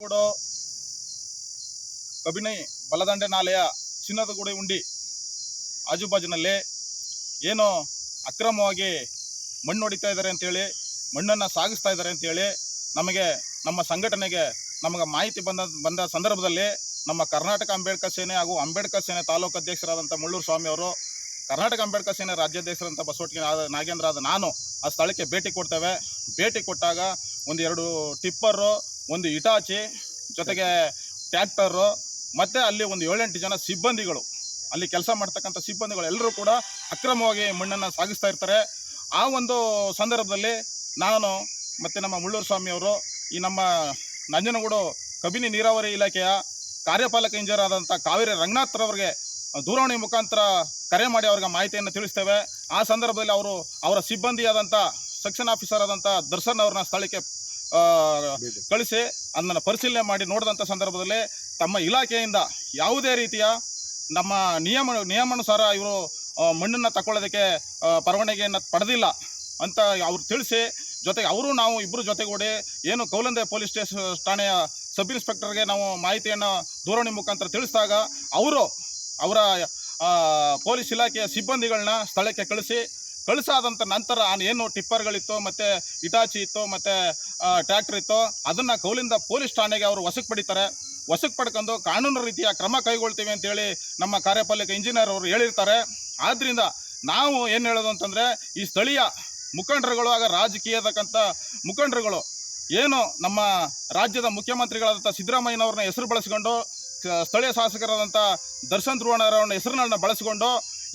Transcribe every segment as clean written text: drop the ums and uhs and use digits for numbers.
ಕೂಡ ಕಬಿನಿ ಬಲದಂಡೆ ನಾಲೆಯ ಚಿನ್ನದ ಗುಡಿ ಉಂಡಿ ಆಜುಬಾಜಿನಲ್ಲಿ ಏನು ಅಕ್ರಮವಾಗಿ ಮಣ್ಣು ಹೊಡಿತಾ ಇದ್ದಾರೆ ಅಂತೇಳಿ, ಮಣ್ಣನ್ನು ಸಾಗಿಸ್ತಾ ಇದ್ದಾರೆ ಅಂತೇಳಿ ನಮಗೆ ನಮ್ಮ ಸಂಘಟನೆಗೆ ಮಾಹಿತಿ ಬಂದ ಸಂದರ್ಭದಲ್ಲಿ ನಮ್ಮ ಕರ್ನಾಟಕ ಅಂಬೇಡ್ಕರ್ ಸೇನೆ ಹಾಗೂ ಅಂಬೇಡ್ಕರ್ ಸೇನೆ ತಾಲೂಕು ಅಧ್ಯಕ್ಷರಾದಂಥ ಮುಳ್ಳೂರು ಸ್ವಾಮಿ ಅವರು, ಕರ್ನಾಟಕ ಅಂಬೇಡ್ಕರ್ ಸೇನೆ ರಾಜ್ಯಾಧ್ಯಕ್ಷರಂಥ ಬಸವಟಗಿ ನಾಗೇಂದ್ರ ಆದ ನಾನು ಆ ಸ್ಥಳಕ್ಕೆ ಭೇಟಿ ಕೊಡ್ತೇವೆ. ಭೇಟಿ ಕೊಟ್ಟಾಗ ಒಂದು 2 ಟಿಪ್ಪರು, ಒಂದು ಇಟಾಚಿ, ಜೊತೆಗೆ ಟ್ರ್ಯಾಕ್ಟರು ಮತ್ತು ಅಲ್ಲಿ ಒಂದು 7-8 ಜನ ಸಿಬ್ಬಂದಿಗಳು, ಅಲ್ಲಿ ಕೆಲಸ ಮಾಡ್ತಕ್ಕಂಥ ಸಿಬ್ಬಂದಿಗಳು ಎಲ್ಲರೂ ಕೂಡ ಅಕ್ರಮವಾಗಿ ಮಣ್ಣನ್ನು ಸಾಗಿಸ್ತಾ ಇರ್ತಾರೆ. ಆ ಒಂದು ಸಂದರ್ಭದಲ್ಲಿ ನಾನು ಮತ್ತು ನಮ್ಮ ಮುಳ್ಳೂರು ಸ್ವಾಮಿಯವರು ಈ ನಮ್ಮ ನಂಜನಗೂಡು ಕಬಿನಿ ನೀರಾವರಿ ಇಲಾಖೆಯ ಕಾರ್ಯಪಾಲಕ ಇಂಜಿನಿಯರ್ ಆದಂಥ ಕಾವೇರಿ ರಂಗನಾಥ್ರವರಿಗೆ ದೂರವಾಣಿ ಮುಖಾಂತರ ಕರೆ ಮಾಡಿ ಅವ್ರಿಗೆ ಮಾಹಿತಿಯನ್ನು ತಿಳಿಸ್ತೇವೆ. ಆ ಸಂದರ್ಭದಲ್ಲಿ ಅವರ ಸಿಬ್ಬಂದಿಯಾದಂಥ ಸೆಕ್ಷನ್ ಆಫೀಸರ್ ಆದಂಥ ದರ್ಶನ್ ಅವ್ರನ್ನ ಸ್ಥಳಕ್ಕೆ ಕಳಿಸಿ ಅದನ್ನು ಪರಿಶೀಲನೆ ಮಾಡಿ ನೋಡಿದಂಥ ಸಂದರ್ಭದಲ್ಲಿ ತಮ್ಮ ಇಲಾಖೆಯಿಂದ ಯಾವುದೇ ರೀತಿಯ ನಮ್ಮ ನಿಯಮಾನುಸಾರ ಇವರು ಮಣ್ಣನ್ನು ತಗೊಳ್ಳೋದಕ್ಕೆ ಪರವಾನಗಿಯನ್ನು ಪಡೆದಿಲ್ಲ ಅಂತ ಅವ್ರು ತಿಳಿಸಿ, ಜೊತೆಗೆ ಅವರು ನಾವು ಇಬ್ಬರು ಜೊತೆಗೂಡಿ ಏನು ಕೌಲಂದೆ ಪೊಲೀಸ್ ಠಾಣೆಯ ಸಬ್ ಇನ್ಸ್ಪೆಕ್ಟರ್ಗೆ ನಾವು ಮಾಹಿತಿಯನ್ನು ದೂರವಾಣಿ ಮುಖಾಂತರ ತಿಳಿಸಿದಾಗ ಅವರ ಪೊಲೀಸ್ ಇಲಾಖೆಯ ಸಿಬ್ಬಂದಿಗಳನ್ನ ಸ್ಥಳಕ್ಕೆ ಕಳಿಸಾದಂಥ ನಂತರ ಏನು ಟಿಪ್ಪರ್ಗಳಿತ್ತು ಮತ್ತು ಇಟಾಚಿ ಇತ್ತು ಮತ್ತು ಟ್ರ್ಯಾಕ್ಟರ್ ಇತ್ತು ಅದನ್ನು ಕೌಲಿಂದ ಪೊಲೀಸ್ ಠಾಣೆಗೆ ಅವರು ವಶಕ್ಕೆ ಪಡಿತಾರೆ. ವಶಕ್ಕೆ ಪಡ್ಕೊಂಡು ಕಾನೂನು ರೀತಿಯ ಕ್ರಮ ಕೈಗೊಳ್ತೀವಿ ಅಂತೇಳಿ ನಮ್ಮ ಕಾರ್ಯಪಾಲಕ ಇಂಜಿನಿಯರ್ ಅವರು ಹೇಳಿರ್ತಾರೆ. ಆದ್ದರಿಂದ ನಾವು ಏನು ಹೇಳೋದು ಅಂತಂದರೆ, ಈ ಸ್ಥಳೀಯ ಮುಖಂಡರುಗಳು ಆಗ ರಾಜಕೀಯದಕ್ಕಂಥ ಮುಖಂಡರುಗಳು ಏನು ನಮ್ಮ ರಾಜ್ಯದ ಮುಖ್ಯಮಂತ್ರಿಗಳಾದಂಥ ಸಿದ್ದರಾಮಯ್ಯನವ್ರನ್ನ ಹೆಸರು ಬಳಸಿಕೊಂಡು, ಸ್ಥಳೀಯ ಶಾಸಕರಾದಂಥ ದರ್ಶನ್ ಧ್ರುವಣ್ಣರವ್ರನ್ನ ಹೆಸರನ್ನ ಬಳಸಿಕೊಂಡು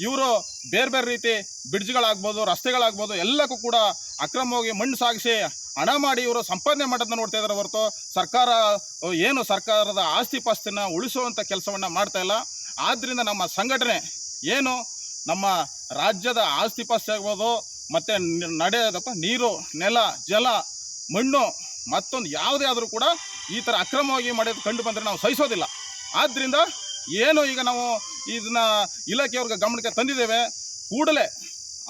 ಇವರು ಬೇರೆ ರೀತಿ ಬ್ರಿಡ್ಜ್ಗಳಾಗ್ಬೋದು, ರಸ್ತೆಗಳಾಗ್ಬೋದು ಎಲ್ಲಕ್ಕೂ ಕೂಡ ಅಕ್ರಮವಾಗಿ ಮಣ್ಣು ಸಾಗಿಸಿ ಹಣ ಮಾಡಿ ಇವರು ಸಂಪಾದನೆ ಮಾಡೋದನ್ನ ನೋಡ್ತಾ ಇದ್ದಾರೆ ಹೊರತು ಸರ್ಕಾರದ ಆಸ್ತಿ ಪಾಸ್ತಿನ ಉಳಿಸುವಂಥ ಕೆಲಸವನ್ನು ಮಾಡ್ತಾ ಇಲ್ಲ. ಆದ್ದರಿಂದ ನಮ್ಮ ಸಂಘಟನೆ ಏನು ನಮ್ಮ ರಾಜ್ಯದ ಆಸ್ತಿ ಪಾಸ್ತಿ ಆಗ್ಬೋದು ಮತ್ತು ನಡೆಯೋದಪ್ಪ ನೀರು, ನೆಲ, ಜಲ, ಮಣ್ಣು ಮತ್ತೊಂದು ಯಾವುದೇ ಆದರೂ ಕೂಡ ಈ ಥರ ಅಕ್ರಮವಾಗಿ ಮಾಡೋದು ಕಂಡು ಬಂದರೆ ನಾವು ಸಹಿಸೋದಿಲ್ಲ. ಆದ್ದರಿಂದ ಏನು ಈಗ ನಾವು ಇದನ್ನು ಇಲಾಖೆಯವ್ರಿಗೆ ಗಮನಕ್ಕೆ ತಂದಿದ್ದೇವೆ. ಕೂಡಲೇ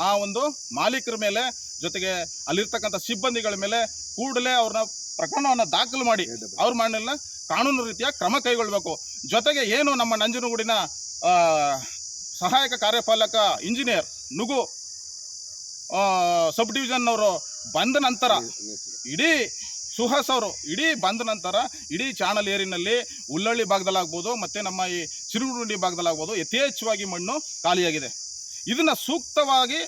ಆ ಒಂದು ಮಾಲೀಕರ ಮೇಲೆ ಜೊತೆಗೆ ಅಲ್ಲಿರ್ತಕ್ಕಂಥ ಸಿಬ್ಬಂದಿಗಳ ಮೇಲೆ ಕೂಡಲೇ ಅವ್ರನ್ನ ಪ್ರಕರಣವನ್ನು ದಾಖಲು ಮಾಡಿ ಅವ್ರ ಮಾಡಲಿಲ್ಲ ಕಾನೂನು ರೀತಿಯ ಕ್ರಮ ಕೈಗೊಳ್ಳಬೇಕು. ಜೊತೆಗೆ ಏನು ನಮ್ಮ ನಂಜನಗೂಡಿನ ಸಹಾಯಕ ಕಾರ್ಯಪಾಲಕ ಇಂಜಿನಿಯರ್ ನುಗು ಸಬ್ ಡಿವಿಷನ್ನವರು ಬಂದ ನಂತರ ಸುಹಾಸ್ ಅವರು ಬಂದ ನಂತರ ಇಡೀ ಚಾನಲ್ ಏರಿನಲ್ಲಿ ಉಳ್ಳಳ್ಳಿ ಭಾಗದಲ್ಲಾಗ್ಬೋದು ಮತ್ತು ನಮ್ಮ ಈ ಚಿರುಗುಂಡಿ ಭಾಗದಲ್ಲಾಗ್ಬೋದು ಯಥೇಚ್ಛವಾಗಿ ಮಣ್ಣು ಖಾಲಿಯಾಗಿದೆ. ಇದನ್ನು ಸೂಕ್ತವಾಗಿ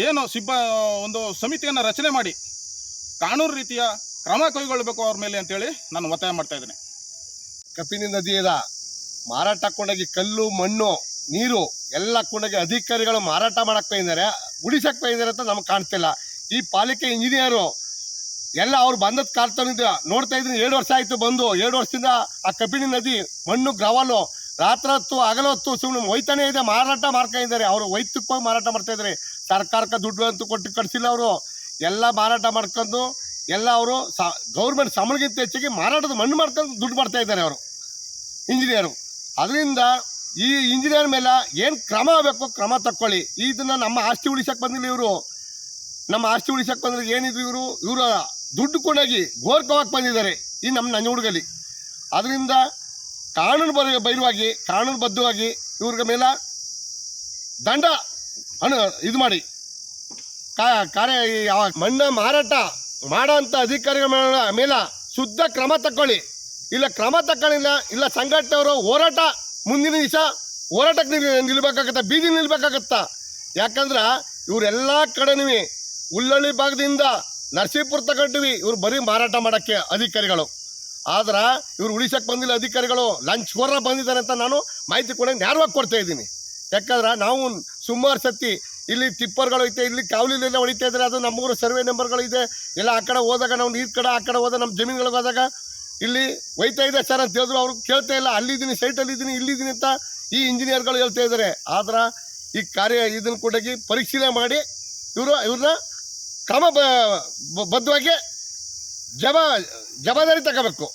ಏನು ಒಂದು ಸಮಿತಿಯನ್ನು ರಚನೆ ಮಾಡಿ ಕಾನೂನು ರೀತಿಯ ಕ್ರಮ ಕೈಗೊಳ್ಳಬೇಕು ಅವ್ರ ಮೇಲೆ ಅಂತೇಳಿ ನಾನು ಒತ್ತಾಯ ಮಾಡ್ತಾ ಇದ್ದೇನೆ. ಕಪಿನಿ ನದಿಯದ ಮಾರಾಟ ಕೊಂಡೋಗಿ ಕಲ್ಲು, ಮಣ್ಣು, ನೀರು ಎಲ್ಲ ಕೊಂಡೋಗಿ ಅಧಿಕಾರಿಗಳು ಮಾರಾಟ ಮಾಡಕ್ಕೆ ಬಂದಿದ್ದಾರೆ, ಉಳಿಸಕ್ಕೆ ಬಂದಿದ್ದಾರೆ ಅಂತ ನಮ್ಗೆ ಕಾಣ್ತಿಲ್ಲ. ಈ ಪಾಲಿಕೆ ಇಂಜಿನಿಯರು ಎಲ್ಲ ಅವ್ರು ಬಂದದ್ದು ಕಾರ್ತಾನಿದ್ದ ನೋಡ್ತಾ ಇದ್ದೀನಿ. 7 ವರ್ಷ ಆಯಿತು ಬಂದು. 7 ವರ್ಷದಿಂದ ಆ ಕಬಿನಿ ನದಿ ಮಣ್ಣು, ಗ್ರವಲು ರಾತ್ರಿ ಹೊತ್ತು ಹಗಲೊತ್ತು ಸುಮ್ಮನೆ ಒಯ್ತಾನೆ ಇದೆ, ಮಾರಾಟ ಮಾಡ್ಕೊಂಡಿದ್ದಾರೆ. ಅವರು ವೈಯಕ್ತಿಕವಾಗಿ ಮಾರಾಟ ಮಾಡ್ತಾಯಿದ್ದಾರೆ. ಸರ್ಕಾರಕ್ಕೆ ದುಡ್ಡು ಅಂತೂ ಕೊಟ್ಟು ಕಳಿಸಿಲ್ಲ. ಅವರು ಎಲ್ಲ ಮಾರಾಟ ಮಾಡ್ಕೊಂಡು ಎಲ್ಲ ಅವರು ಗೌರ್ಮೆಂಟ್ ಸಂಬಳಗಿಂತ ಹೆಚ್ಚಿಗೆ ಮಾರಾಟದ ಮಣ್ಣು ಮಾಡ್ಕೊಂಡು ದುಡ್ಡು ಮಾಡ್ತಾಯಿದ್ದಾರೆ ಅವರು ಇಂಜಿನಿಯರು. ಅದರಿಂದ ಈ ಇಂಜಿನಿಯರ್ ಮೇಲೆ ಏನು ಕ್ರಮ ಆಗಬೇಕು ಕ್ರಮ ತಕ್ಕೊಳ್ಳಿ. ಇದನ್ನು ನಮ್ಮ ಆಸ್ತಿ ಉಳಿಸಕ್ಕೆ ಬಂದಿಲ್ಲ ಇವರು. ನಮ್ಮ ಆಸ್ತಿ ಉಳಿಸಕ್ಕೆ ಬಂದರೆ ಏನಿದ್ರು ಇವರ ದುಡ್ಡು ಕೊಂಡೋಗಿ ಗೋರ್ಕವಾಗಿ ಬಂದಿದ್ದಾರೆ ಈ ನಮ್ಮ ನಂಜನಗೂಡಲ್ಲಿ. ಅದರಿಂದ ಕಾನೂನುಬದ್ಧವಾಗಿ ಇವ್ರ ಮೇಲೆ ದಂಡ ಇದು ಮಾಡಿ ಮಣ್ಣ ಮಾರಾಟ ಮಾಡೋಂಥ ಅಧಿಕಾರಿಗಳ ಮೇಲೆ ಶುದ್ಧ ಕ್ರಮ ತಗೊಳ್ಳಿ. ಇಲ್ಲ ಕ್ರಮ ತಗೊಳ್ಳಿಲ್ಲ, ಇಲ್ಲ ಸಂಘಟನೆಯವರು ಹೋರಾಟ ಮುಂದಿನ ದಿವಸ ಹೋರಾಟಕ್ಕೆ ನಿಲ್ಬೇಕಾಗತ್ತ, ಬೀದಿ ನಿಲ್ಬೇಕಾಗತ್ತ. ಯಾಕಂದ್ರೆ ಇವರೆಲ್ಲ ಕಡೆನೂ ಉಳ್ಳಳ್ಳಿ ಭಾಗದಿಂದ ನರಸೀಪುರ ತಗೊಂಡಿವಿ. ಇವ್ರು ಬರೀ ಮಾರಾಟ ಮಾಡೋಕ್ಕೆ ಅಧಿಕಾರಿಗಳು. ಆದ್ರೆ ಇವ್ರು ಉಳಿಸಕ್ಕೆ ಬಂದಿಲ್ಲ ಅಧಿಕಾರಿಗಳು, ಲಂಚ್ ಕೋರ ಬಂದಿದ್ದಾರೆ ಅಂತ ನಾನು ಮಾಹಿತಿ ಕೂಡ ನೇರವಾಗಿ ಕೊಡ್ತಾ ಇದ್ದೀನಿ. ಯಾಕಂದ್ರೆ ನಾವು ಸುಮಾರು ಸತಿ ಇಲ್ಲಿ ಟಿಪ್ಪರ್ಗಳು ಐತೆ, ಇಲ್ಲಿ ಕಾವಲಿಲೆಲ್ಲ ಹೊಡಿತಾ ಇದ್ದಾರೆ. ಅದು ನಮ್ಮೂರು ಸರ್ವೆ ನಂಬರ್ಗಳು ಇದೆ. ಎಲ್ಲ ಆ ಕಡೆ ಹೋದಾಗ ನಾವು ನೀರು ಕಡೆ ಆ ಕಡೆ ಹೋದಾಗ ನಮ್ಮ ಜಮೀನುಗಳಿಗೆ ಹೋದಾಗ ಇಲ್ಲಿ ಒಯ್ತಾ ಇದೆ ಸರ್ ಅಂತ ಹೇಳಿದ್ರು. ಅವ್ರು ಕೇಳ್ತಾ ಇಲ್ಲ, ಅಲ್ಲಿದ್ದೀನಿ, ಸೈಟಲ್ಲಿದ್ದೀನಿ, ಇಲ್ಲಿದ್ದೀನಿ ಅಂತ ಈ ಇಂಜಿನಿಯರ್ಗಳು ಹೇಳ್ತಾ ಇದ್ದಾರೆ. ಆದ್ರೆ ಈ ಇದನ್ನು ಕೂಡ ಪರಿಶೀಲನೆ ಮಾಡಿ ಇವ್ರನ್ನ ಕ್ರಮ ಬದ್ಧವಾಗಿ ಜವಾಬ್ದಾರಿ ತಗೋಬೇಕು.